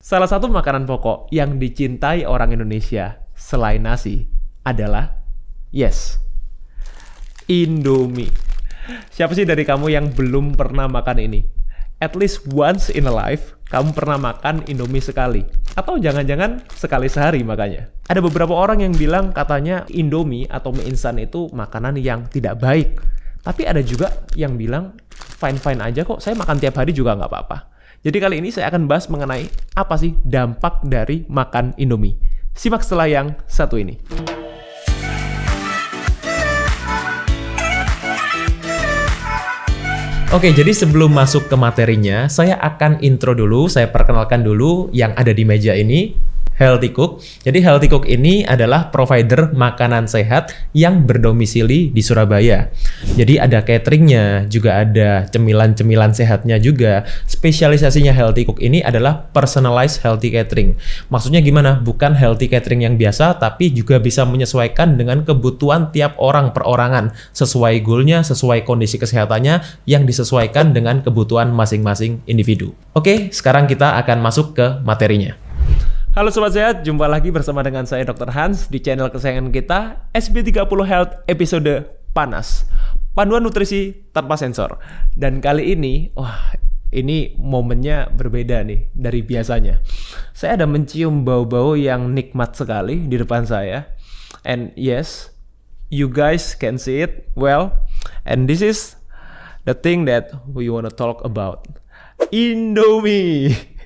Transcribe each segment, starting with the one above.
Salah satu makanan pokok yang dicintai orang Indonesia selain nasi adalah, yes, Indomie. Siapa sih dari kamu yang belum pernah makan ini? At least once in a life, kamu pernah makan Indomie sekali. Atau jangan-jangan sekali sehari makanya. Ada beberapa orang yang bilang katanya Indomie atau mie instan itu makanan yang tidak baik. Tapi ada juga yang bilang, fine-fine aja kok, saya makan tiap hari juga nggak apa-apa. Jadi kali ini saya akan bahas mengenai apa sih dampak dari makan Indomie. Simak setelah yang satu ini. Oke, jadi sebelum masuk ke materinya, saya akan intro dulu, saya perkenalkan dulu yang ada di meja ini. Healthy Cook. Jadi Healthy Cook ini adalah provider makanan sehat yang berdomisili di Surabaya. Jadi ada cateringnya, juga ada cemilan-cemilan sehatnya juga. Spesialisasinya Healthy Cook ini adalah personalized healthy catering. Maksudnya gimana? Bukan healthy catering yang biasa, tapi juga bisa menyesuaikan dengan kebutuhan tiap orang perorangan. Sesuai goalnya, sesuai kondisi kesehatannya, yang disesuaikan dengan kebutuhan masing-masing individu. Oke, sekarang kita akan masuk ke materinya. Halo Sobat Sehat, jumpa lagi bersama dengan saya Dr. Hans di channel kesayangan kita SB30 Health episode Panas, panduan nutrisi tanpa sensor. Dan kali ini, ini momennya berbeda nih dari biasanya. Saya ada mencium bau-bau yang nikmat sekali di depan saya. And yes, you guys can see it well. And this is the thing that we wanna talk about. Indomie.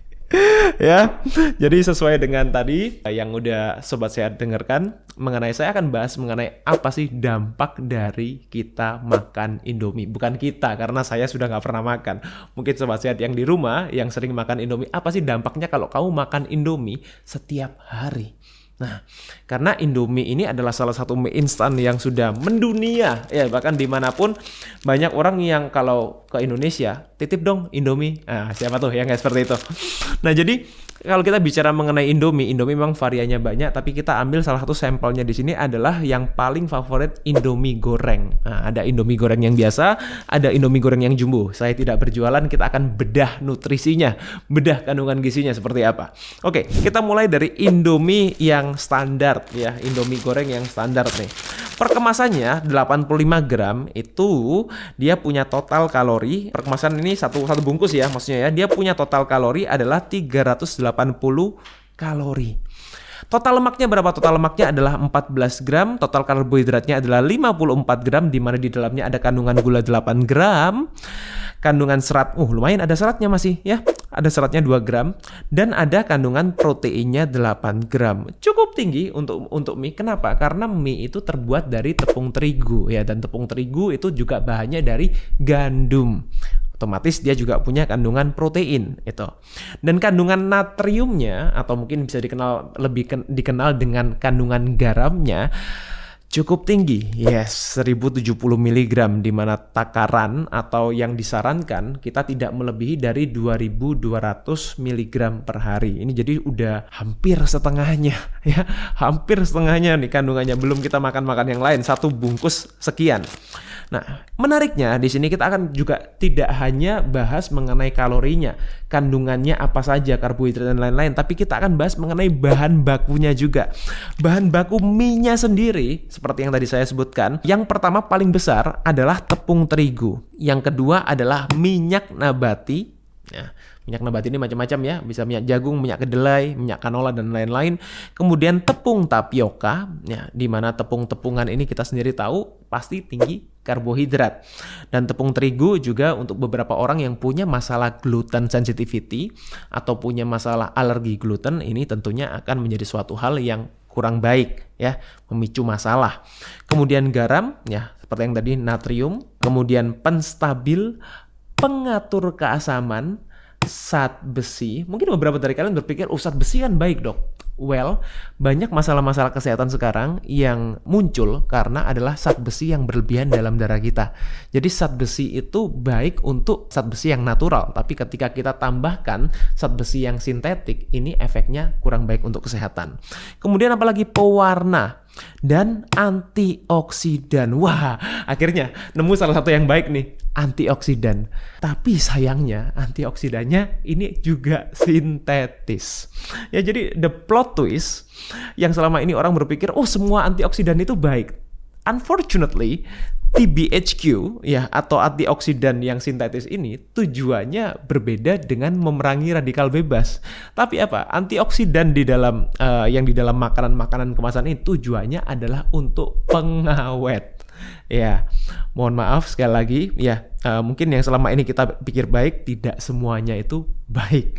Ya, jadi sesuai dengan tadi yang udah Sobat Sehat dengarkan mengenai, saya akan bahas mengenai apa sih dampak dari kita makan Indomie. Bukan kita, karena saya sudah nggak pernah makan. Mungkin Sobat Sehat yang di rumah yang sering makan Indomie, apa sih dampaknya kalau kamu makan Indomie setiap hari? Nah, karena Indomie ini adalah salah satu mie instan yang sudah mendunia, ya bahkan dimanapun banyak orang yang kalau ke Indonesia titip dong Indomie. Nah, siapa tuh yang nggak seperti itu? Nah, jadi kalau kita bicara mengenai Indomie memang variannya banyak, tapi kita ambil salah satu sampelnya di sini adalah yang paling favorit Indomie goreng. Nah, ada Indomie goreng yang biasa, ada Indomie goreng yang jumbo. Saya tidak berjualan, kita akan bedah nutrisinya, bedah kandungan gizinya seperti apa. Oke, kita mulai dari Indomie yang standar ya, Indomie goreng yang standar nih. Perkemasannya 85 gram itu dia punya total kalori, perkemasan ini satu bungkus ya maksudnya ya, dia punya total kalori adalah 380 kalori. Total lemaknya berapa? Total lemaknya adalah 14 gram, total karbohidratnya adalah 54 gram, di mana di dalamnya ada kandungan gula 8 gram, kandungan serat, lumayan ada seratnya masih ya, ada seratnya 2 gram, dan ada kandungan proteinnya 8 gram. Cukup tinggi untuk mie. Kenapa? Karena mie itu terbuat dari tepung terigu ya, dan tepung terigu itu juga bahannya dari gandum. Otomatis dia juga punya kandungan protein itu. Dan kandungan natriumnya atau mungkin bisa dikenal dengan kandungan garamnya cukup tinggi. Yes, 1070 mg, di mana takaran atau yang disarankan kita tidak melebihi dari 2200 mg per hari. Ini jadi udah hampir setengahnya ya. Hampir setengahnya nih kandungannya, belum kita makan yang lain, satu bungkus sekian. Nah, menariknya di sini kita akan juga tidak hanya bahas mengenai kalorinya, kandungannya apa saja, karbohidrat dan lain-lain, tapi kita akan bahas mengenai bahan bakunya juga. Bahan baku mie-nya sendiri, seperti yang tadi saya sebutkan, yang pertama paling besar adalah tepung terigu. Yang kedua adalah minyak nabati. Nah, minyak nabati ini macam-macam ya, bisa minyak jagung, minyak kedelai, minyak canola dan lain-lain. Kemudian tepung tapioka, ya, di mana tepung-tepungan ini kita sendiri tahu pasti tinggi karbohidrat. Dan tepung terigu juga untuk beberapa orang yang punya masalah gluten sensitivity atau punya masalah alergi gluten, ini tentunya akan menjadi suatu hal yang kurang baik ya, memicu masalah. Kemudian garam ya, seperti yang tadi natrium, kemudian penstabil, pengatur keasaman, zat besi. Mungkin beberapa dari kalian berpikir, zat besi kan baik dok. Well, banyak masalah-masalah kesehatan sekarang yang muncul karena adalah zat besi yang berlebihan dalam darah kita. Jadi zat besi itu baik untuk zat besi yang natural, tapi ketika kita tambahkan zat besi yang sintetik, ini efeknya kurang baik untuk kesehatan. Kemudian apalagi pewarna dan antioksidan. Wah, akhirnya nemu salah satu yang baik nih. antioksidan. Tapi sayangnya antioksidannya ini juga sintetis. Ya, jadi the plot twist yang selama ini orang berpikir, oh semua antioksidan itu baik. Unfortunately, TBHQ ya atau antioksidan yang sintetis ini tujuannya berbeda dengan memerangi radikal bebas. Tapi apa? Antioksidan di dalam yang di dalam makanan-makanan kemasan ini tujuannya adalah untuk pengawet. Ya, mohon maaf sekali lagi ya, mungkin yang selama ini kita pikir baik, tidak semuanya itu baik.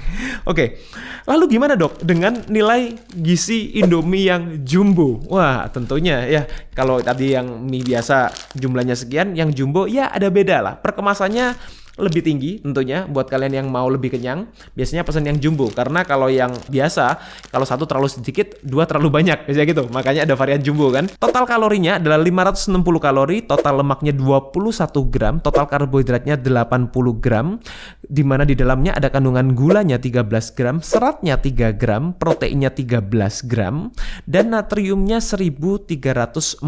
Oke, lalu gimana dok dengan nilai gizi Indomie yang jumbo? Wah, tentunya ya, kalau tadi yang mie biasa jumlahnya sekian, yang jumbo ya ada beda lah. Perkemasannya lebih tinggi tentunya buat kalian yang mau lebih kenyang. Biasanya pesan yang jumbo, karena kalau yang biasa, kalau satu terlalu sedikit, dua terlalu banyak, biasanya gitu. Makanya ada varian jumbo kan. Total kalorinya adalah 560 kalori, total lemaknya 21 gram, total karbohidratnya 80 gram, di mana di dalamnya ada kandungan gulanya 13 gram, seratnya 3 gram, proteinnya 13 gram, dan natriumnya 1340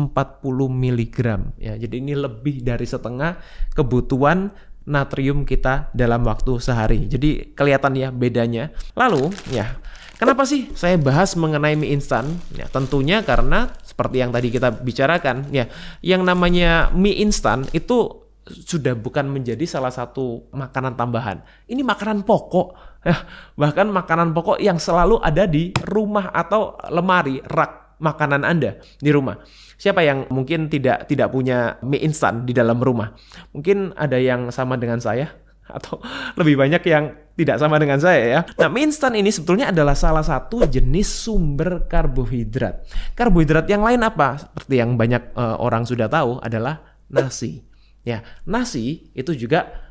mg. Ya, jadi ini lebih dari setengah kebutuhan natrium kita dalam waktu sehari. Jadi kelihatan ya bedanya. Lalu ya, kenapa sih saya bahas mengenai mie instan? Ya, tentunya karena seperti yang tadi kita bicarakan ya, yang namanya mie instan itu sudah bukan menjadi salah satu makanan tambahan. Ini makanan pokok. Ya, bahkan makanan pokok yang selalu ada di rumah atau lemari rak makanan Anda di rumah. Siapa yang mungkin tidak punya mie instan di dalam rumah? Mungkin ada yang sama dengan saya, atau lebih banyak yang tidak sama dengan saya ya. Nah, mie instan ini sebetulnya adalah salah satu jenis sumber karbohidrat. Karbohidrat yang lain apa? Seperti yang banyak orang sudah tahu adalah nasi. Ya, nasi itu juga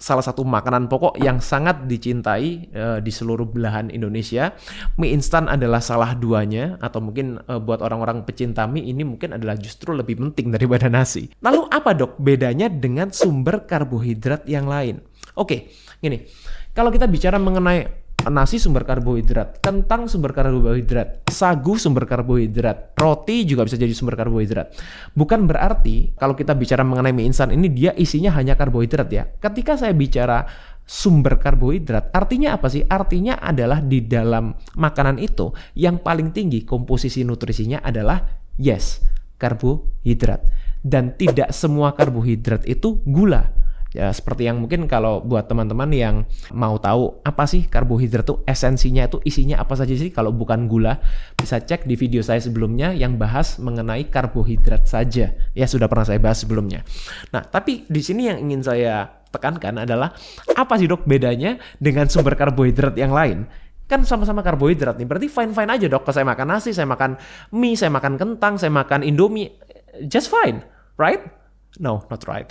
salah satu makanan pokok yang sangat dicintai di seluruh belahan Indonesia. Mie instan adalah salah duanya, atau mungkin buat orang-orang pecinta mie ini mungkin adalah justru lebih penting daripada nasi. Lalu apa dok bedanya dengan sumber karbohidrat yang lain? Oke, gini. Kalau kita bicara mengenai nasi sumber karbohidrat, kentang sumber karbohidrat, sagu sumber karbohidrat, roti juga bisa jadi sumber karbohidrat. Bukan berarti kalau kita bicara mengenai mie instan ini dia isinya hanya karbohidrat ya. Ketika saya bicara sumber karbohidrat, artinya apa sih? Artinya adalah di dalam makanan itu yang paling tinggi komposisi nutrisinya adalah yes, karbohidrat. Dan tidak semua karbohidrat itu gula. Ya, seperti yang mungkin kalau buat teman-teman yang mau tahu apa sih karbohidrat itu, esensinya itu isinya apa saja sih kalau bukan gula, bisa cek di video saya sebelumnya yang bahas mengenai karbohidrat saja. Ya, sudah pernah saya bahas sebelumnya. Nah, tapi di sini yang ingin saya tekankan adalah apa sih dok bedanya dengan sumber karbohidrat yang lain? Kan sama-sama karbohidrat nih, berarti fine-fine aja dok. Kalau saya makan nasi, saya makan mie, saya makan kentang, saya makan Indomie, just fine, right? No, not right.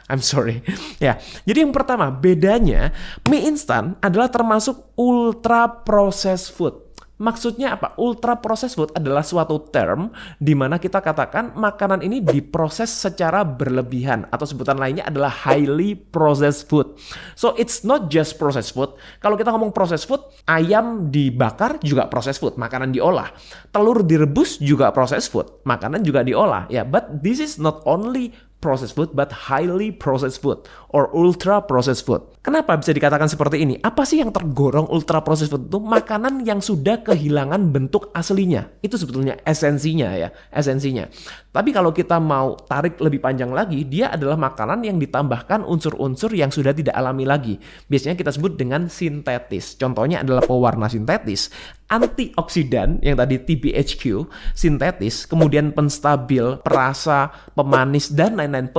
I'm sorry. Ya, jadi yang pertama bedanya mie instan adalah termasuk ultra processed food. Maksudnya apa? Ultra processed food adalah suatu term di mana kita katakan makanan ini diproses secara berlebihan, atau sebutan lainnya adalah highly processed food. So it's not just processed food. Kalau kita ngomong processed food, ayam dibakar juga processed food, makanan diolah. Telur direbus juga processed food, makanan juga diolah. Ya, but this is not only processed food but highly processed food or ultra processed food. Kenapa bisa dikatakan seperti ini? Apa sih yang tergolong ultra processed food itu? Makanan yang sudah kehilangan bentuk aslinya. Itu sebetulnya esensinya ya, esensinya. Tapi kalau kita mau tarik lebih panjang lagi, dia adalah makanan yang ditambahkan unsur-unsur yang sudah tidak alami lagi. Biasanya kita sebut dengan sintetis. Contohnya adalah pewarna sintetis, antioksidan yang tadi TBHQ sintetis, kemudian penstabil, perasa, pemanis, dan lain-lain,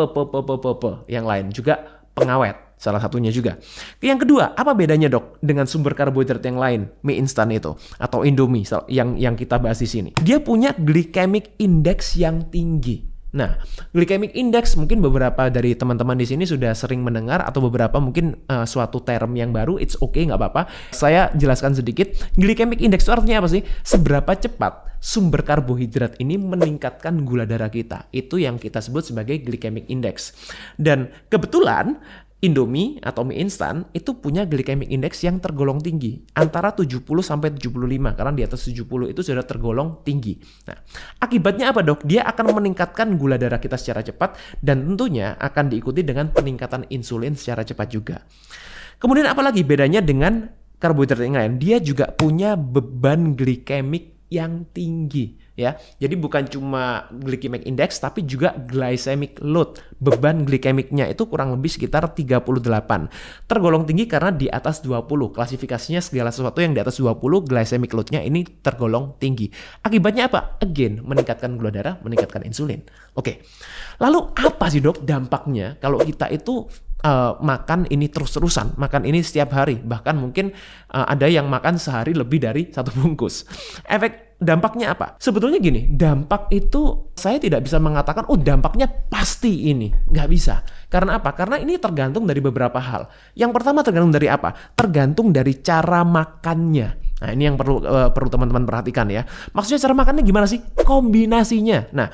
yang lain juga pengawet, salah satunya juga. Yang kedua, apa bedanya dok dengan sumber karbohidrat yang lain, mie instan itu atau Indomie yang kita bahas di sini? Dia punya glycemic index yang tinggi. Nah, glycemic index mungkin beberapa dari teman-teman di sini sudah sering mendengar, atau beberapa mungkin suatu term yang baru. It's okay, nggak apa-apa. Saya jelaskan sedikit. Glycemic index itu artinya apa sih? Seberapa cepat sumber karbohidrat ini meningkatkan gula darah kita. Itu yang kita sebut sebagai glycemic index. Dan kebetulan Indomie atau mie instan itu punya glycemic index yang tergolong tinggi, antara 70 sampai 75, karena di atas 70 itu sudah tergolong tinggi. Nah, akibatnya apa dok? Dia akan meningkatkan gula darah kita secara cepat dan tentunya akan diikuti dengan peningkatan insulin secara cepat juga. Kemudian apalagi bedanya dengan karbohidrat yang lain? Dia juga punya beban glikemik yang tinggi ya. Jadi bukan cuma glycemic index tapi juga glycemic load. Beban glikemiknya itu kurang lebih sekitar 38. Tergolong tinggi karena di atas 20. Klasifikasinya segala sesuatu yang di atas 20 glycemic loadnya ini tergolong tinggi. Akibatnya apa? Again, meningkatkan gula darah, meningkatkan insulin. Oke. Lalu apa sih dok dampaknya kalau kita itu makan ini terus-terusan, makan ini setiap hari, bahkan mungkin ada yang makan sehari lebih dari 1 bungkus. Dampaknya apa? Sebetulnya gini, dampak itu saya tidak bisa mengatakan, oh dampaknya pasti ini. Nggak bisa. Karena apa? Karena ini tergantung dari beberapa hal. Yang pertama tergantung dari apa? Tergantung dari cara makannya. Nah ini yang perlu teman-teman perhatikan ya. Maksudnya cara makannya gimana sih? Kombinasinya. Nah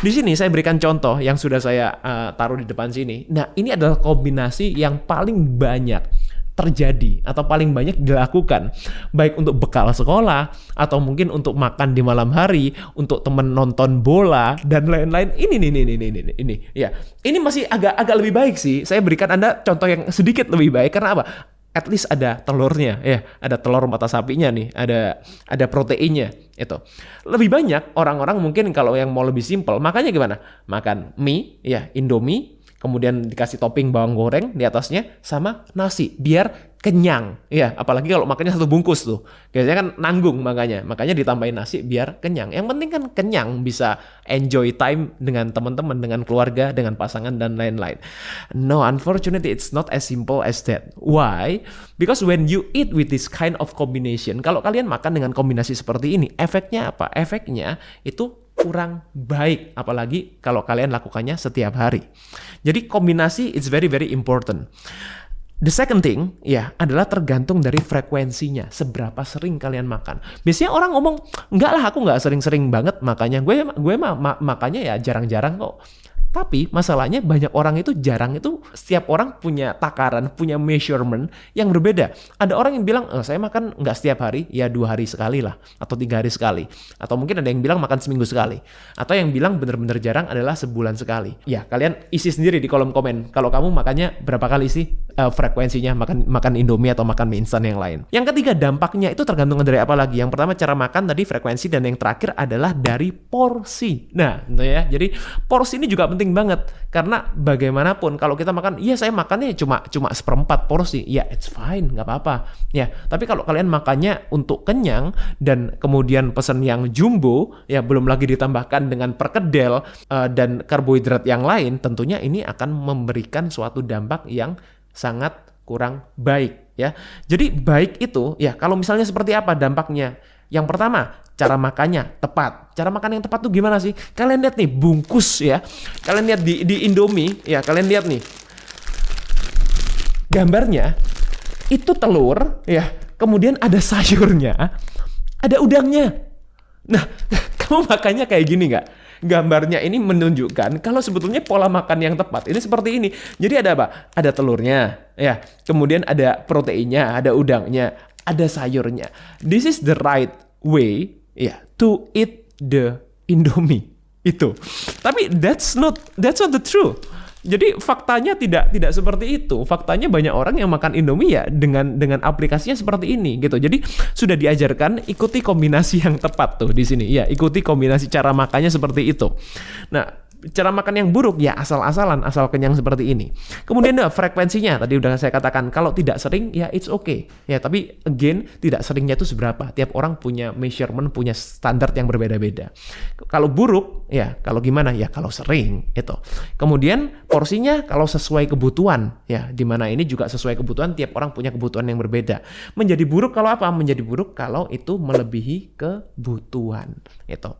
di sini saya berikan contoh yang sudah saya taruh di depan sini. Nah ini adalah kombinasi yang paling banyak terjadi atau paling banyak dilakukan, baik untuk bekal sekolah atau mungkin untuk makan di malam hari, untuk temen nonton bola dan lain-lain. Ini ya. Ini masih agak lebih baik sih. Saya berikan Anda contoh yang sedikit lebih baik karena apa? At least ada telurnya ya, ada telur mata sapinya nih, ada proteinnya itu. Lebih banyak orang-orang mungkin kalau yang mau lebih simpel, makanya gimana? Makan mie ya, Indomie, kemudian dikasih topping bawang goreng di atasnya sama nasi biar kenyang ya, apalagi kalau makannya 1 bungkus tuh biasanya kan nanggung, makanya ditambahin nasi biar kenyang. Yang penting kan kenyang, bisa enjoy time dengan teman-teman, dengan keluarga, dengan pasangan dan lain-lain. No, unfortunately it's not as simple as that. Why? Because when you eat with this kind of combination, kalau kalian makan dengan kombinasi seperti ini, efeknya apa? Efeknya itu kurang baik, apalagi kalau kalian lakukannya setiap hari. Jadi kombinasi is very very important. The second thing ya adalah tergantung dari frekuensinya, seberapa sering kalian makan. Biasanya orang ngomong, enggak lah aku nggak sering-sering banget makanya, gue makanya ya jarang-jarang kok. Tapi masalahnya banyak orang itu jarang itu, setiap orang punya takaran, punya measurement yang berbeda. Ada orang yang bilang, saya makan nggak setiap hari, ya 2 hari sekali lah, atau 3 hari sekali. Atau mungkin ada yang bilang makan seminggu sekali. Atau yang bilang bener-bener jarang adalah sebulan sekali. Ya kalian isi sendiri di kolom komen, kalau kamu makannya berapa kali sih frekuensinya makan Indomie atau makan mie instan yang lain. Yang ketiga dampaknya itu tergantung dari apa lagi. Yang pertama cara makan tadi, frekuensi, dan yang terakhir adalah dari porsi. Nah itu ya, jadi porsi ini juga penting banget karena bagaimanapun kalau kita makan, iya saya makannya cuma 1/4 porsi, ya it's fine, nggak apa-apa ya. Tapi kalau kalian makannya untuk kenyang dan kemudian pesen yang jumbo ya, belum lagi ditambahkan dengan perkedel dan karbohidrat yang lain, tentunya ini akan memberikan suatu dampak yang sangat kurang baik ya. Jadi baik itu ya kalau misalnya seperti apa dampaknya. Yang pertama, cara makannya tepat. Cara makan yang tepat tuh gimana sih? Kalian lihat nih bungkus ya. Kalian lihat di Indomie ya, kalian lihat nih. Gambarnya itu telur ya, kemudian ada sayurnya, ada udangnya. Nah, kamu makannya kayak gini nggak? Gambarnya ini menunjukkan kalau sebetulnya pola makan yang tepat ini seperti ini. Jadi ada apa? Ada telurnya ya, kemudian ada proteinnya, ada udangnya, ada sayurnya. This is the right way ya to eat the Indomie itu. Tapi that's not the truth. Jadi faktanya tidak seperti itu. Faktanya banyak orang yang makan Indomie ya dengan aplikasinya seperti ini gitu. Jadi sudah diajarkan ikuti kombinasi yang tepat tuh di sini. Ya, ikuti kombinasi cara makannya seperti itu. Nah, cara makan yang buruk ya asal-asalan, asal kenyang seperti ini. Kemudian frekuensinya tadi udah saya katakan, kalau tidak sering ya it's okay. Ya, tapi again tidak seringnya itu seberapa. Tiap orang punya measurement, punya standar yang berbeda-beda. Kalau buruk ya kalau gimana ya kalau sering itu. Kemudian porsinya kalau sesuai kebutuhan ya, dimana ini juga sesuai kebutuhan, tiap orang punya kebutuhan yang berbeda. Menjadi buruk kalau apa? Menjadi buruk kalau itu melebihi kebutuhan itu.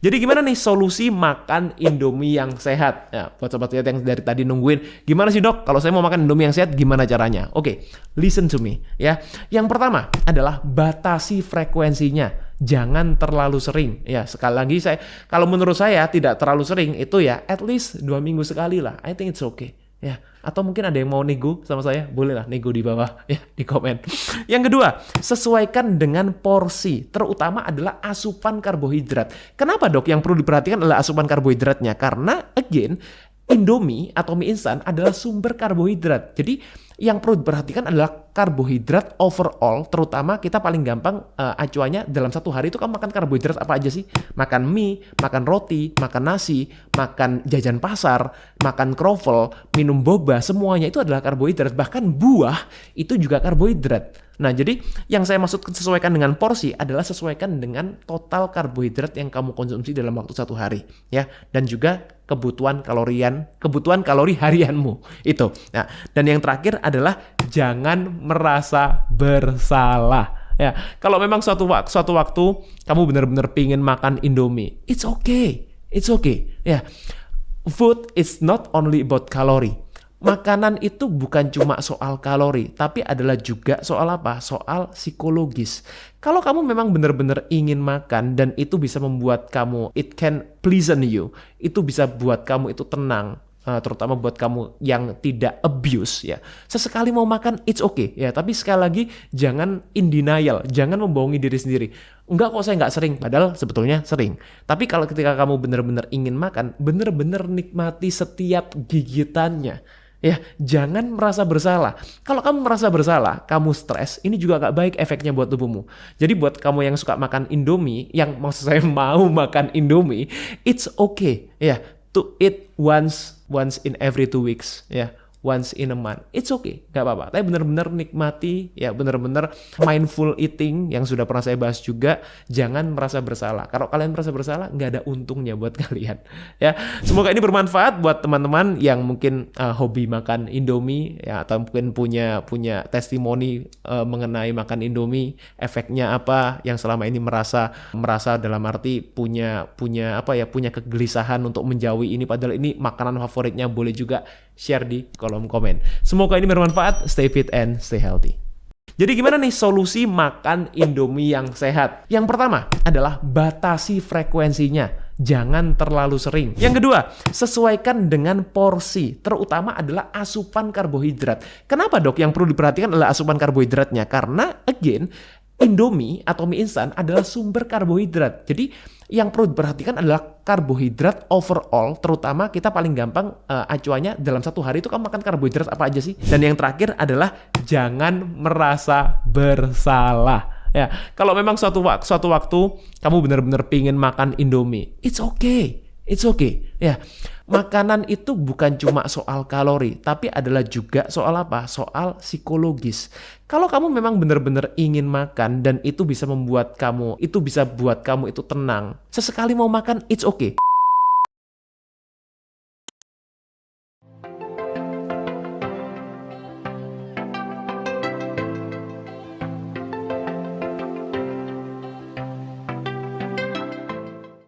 Jadi gimana nih solusi makan Indomie yang sehat? Ya, buat sobat sehat yang dari tadi nungguin, gimana sih dok kalau saya mau makan Indomie yang sehat gimana caranya? Oke, listen to me ya. Yang pertama adalah batasi frekuensinya. Jangan terlalu sering ya. Sekali lagi kalau menurut saya tidak terlalu sering itu ya at least 2 minggu sekali lah. I think it's okay Ya, atau mungkin ada yang mau nego sama saya, bolehlah nego di bawah ya, di komen. Yang kedua, sesuaikan dengan porsi, terutama adalah asupan karbohidrat. Kenapa dok? Yang perlu diperhatikan adalah asupan karbohidratnya, karena again, Indomie atau mie instan adalah sumber karbohidrat. Jadi yang perlu diperhatikan adalah karbohidrat overall, terutama kita paling gampang acuannya dalam satu hari itu kamu makan karbohidrat apa aja sih? Makan mie, makan roti, makan nasi, makan jajan pasar, makan kroffel, minum boba, semuanya itu adalah karbohidrat. Bahkan buah itu juga karbohidrat. Nah, jadi yang saya maksud sesuaikan dengan porsi adalah sesuaikan dengan total karbohidrat yang kamu konsumsi dalam waktu satu hari, ya, dan juga kebutuhan kalori harianmu itu. Nah, dan yang terakhir adalah jangan merasa bersalah. Ya, kalau memang suatu waktu kamu benar-benar pingin makan Indomie, it's okay. Ya, food is not only about kalori. Makanan itu bukan cuma soal kalori, tapi adalah juga soal apa? Soal psikologis. Kalau kamu memang benar-benar ingin makan dan itu bisa membuat kamu, it can pleasen you, itu bisa buat kamu itu tenang, terutama buat kamu yang tidak abuse ya. Sesekali mau makan, it's okay ya. Tapi sekali lagi jangan in denial, jangan membohongi diri sendiri. Enggak kok, saya nggak sering, padahal sebetulnya sering. Tapi kalau ketika kamu benar-benar ingin makan, benar-benar nikmati setiap gigitannya. Ya, jangan merasa bersalah. Kalau kamu merasa bersalah, kamu stres, ini juga gak baik efeknya buat tubuhmu. Jadi buat kamu yang suka makan Indomie, yang maksud saya mau makan Indomie, it's okay ya, to eat once in every 2 weeks ya. Once in a month, it's okay, gak apa-apa. Tapi benar-benar nikmati, ya benar-benar mindful eating yang sudah pernah saya bahas juga. Jangan merasa bersalah. Kalau kalian merasa bersalah, nggak ada untungnya buat kalian. Ya, semoga ini bermanfaat buat teman-teman yang mungkin hobi makan Indomie, ya atau mungkin punya testimoni mengenai makan Indomie, efeknya apa? Yang selama ini merasa dalam arti punya kegelisahan untuk menjauhi ini, padahal ini makanan favoritnya. Boleh juga share di kolom komen. Semoga ini bermanfaat. Stay fit and stay healthy. Jadi gimana nih solusi makan Indomie yang sehat? Yang pertama adalah batasi frekuensinya. Jangan terlalu sering. Yang kedua, sesuaikan dengan porsi, terutama adalah asupan karbohidrat. Kenapa dok? Yang perlu diperhatikan adalah asupan karbohidratnya, karena again, Indomie atau mie instan adalah sumber karbohidrat. Jadi yang perlu diperhatikan adalah karbohidrat overall, terutama kita paling gampang acuannya dalam satu hari itu kamu makan karbohidrat apa aja sih? Dan yang terakhir adalah jangan merasa bersalah. Ya, kalau memang suatu waktu kamu benar-benar pingin makan Indomie, it's okay. Ya, makanan itu bukan cuma soal kalori, tapi adalah juga soal apa? Soal psikologis. Kalau kamu memang benar-benar ingin makan dan itu bisa buat kamu itu tenang. Sesekali mau makan, it's okay.